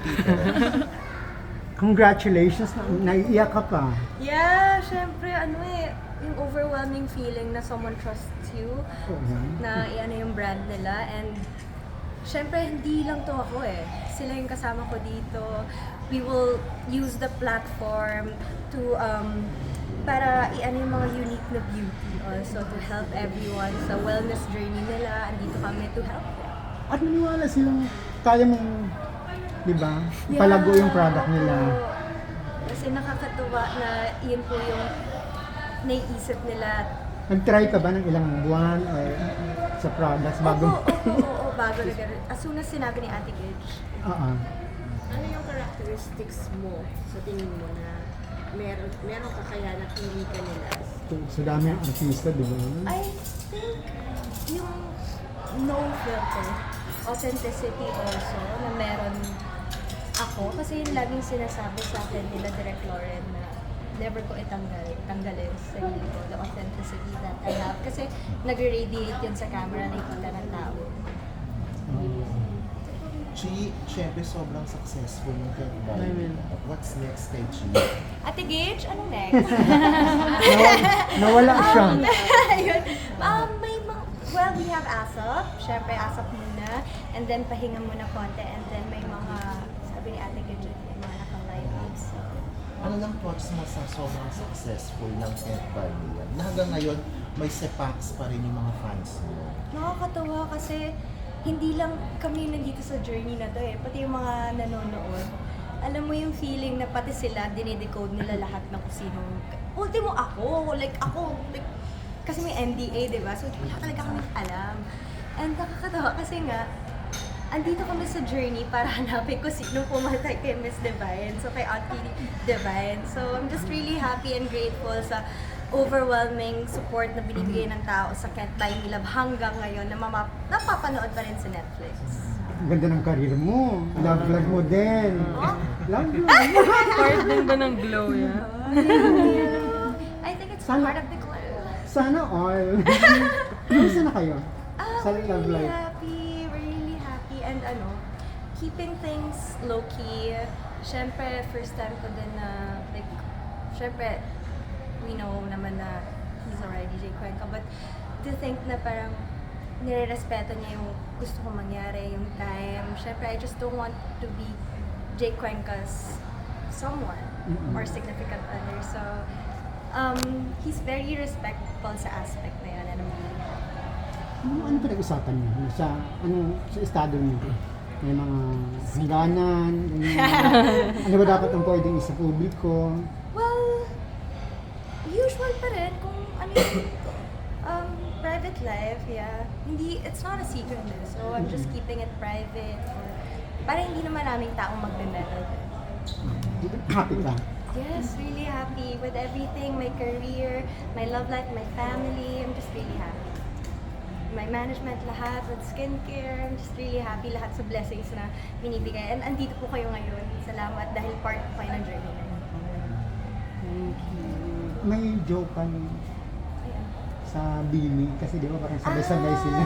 dito. Congratulations, naiiyak ka pa. Yeah, syempre, yung overwhelming feeling na someone trusts you, na ano yung brand nila, and syempre, hindi lang to ako sila yung kasama ko dito. We will use the platform to, para i-ano yung mga unique na beauty also, to help everyone sa wellness journey nila. Andito kami to help them. At maniwala silang kaya mong, di ba, palago yung product nila. Oo. Kasi nakakatuwa na yun po yung naiisip nila. Nag-try ka ba ng ilang buwan or sa products bago? Oo, bago na gano'n. As soon as sinabi ni Ate Gage. Oo. Ano yung characteristics mo sa tingin mo na meron ka kaya napili ka nila? Sa dami ang artista, di ba? I think yung no filter, authenticity also, na meron ako. Kasi yung laging sinasabi sa akin nila Direk Lauren na never ko tanggalin sa sarili ko, the authenticity that I have. Kasi nag-radiate yun sa camera, nakikita ng tao. Chi, syempre sobrang successful ng Cat Body. What's next kay Chi? Ate Gage, anong next? Nawala siya. Ayun. Well, we have ASAP. Syempre, ASAP muna. And then, pahinga muna konti. And then, may mga, sabi ni Ate Gage, may mga naka-line up. So, Ano lang thoughts mo sa sobrang successful ng Cat Body? Na hanggang ngayon, may sepaks pa rin yung mga fans mo. nakakatawa kasi hindi lang kami nandito sa journey na to pati yung mga nanonood. Alam mo yung feeling na pati sila, dinidecode nila lahat ng kung sino. Ultimo ako, kasi may NDA, di ba? So wala talaga kami alam. And nakakatawa kasi nga, andito kami sa journey para hanapin ko sino pumatay kay Miss Divine, so kay Auntie Divine. So I'm just really happy and grateful sa overwhelming support na binibigay ng tao sa Can't Buy Me Love hanggang ngayon na napapanood pa rin sa Netflix. Ang ganda ng career mo. Love life mo din. Love life. Part din ba ng glow yan? I think it's Sana- part of the clue. Sana all. Kumusta na kayo? Sa We're love really life. happy. We're really happy. And keeping things low-key. Siyempre, first time ko din na, siyempre, we know naman na he's already Jay Cuenca. But to think na parang nire-respeto niya yung gusto kong mangyari, yung time. Siyempre, I just don't want to be Jay Cuenca's someone or significant other. So, he's very respectful sa aspect na yun. And I'm really happy. Ano pinag-usapan niyo? Sa estado niyo? May mga hangganan? Ano ba dapat ang pwedeng isa publiko? Well, usual pa rin kung ano yung private life, yeah. It's not a secret so I'm just keeping it private. Para hindi naman naming taong magbe-meddle. Happy ka? Yes, really happy with everything, my career, my love life, my family. I'm just really happy. My management, lahat, with skincare, I'm just really happy lahat sa blessings na binibigay. And andito po kayo ngayon. Salamat dahil part po kayo ng journey na yun. Thank you. May joke ka Ayan. sa Bini kasi di ba parang sabay-sabay sila.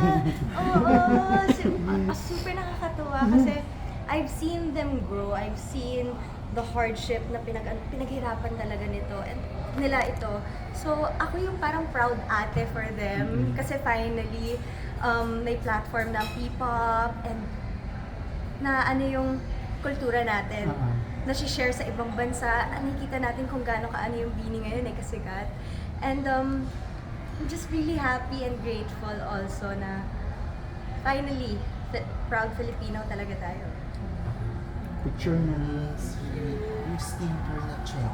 Super nakakatuwa kasi I've seen them grow. I've seen the hardship na pinaghirapan talaga nila ito. So ako yung parang proud ate for them kasi finally may platform ng P-pop and na yung kultura natin. Na-share sa ibang bansa, nakikita natin kung gaano kaano yung Bini ngayon kasikat. And I'm just really happy and grateful also na finally, proud Filipino talaga tayo. Picture na. Yung skincare na check.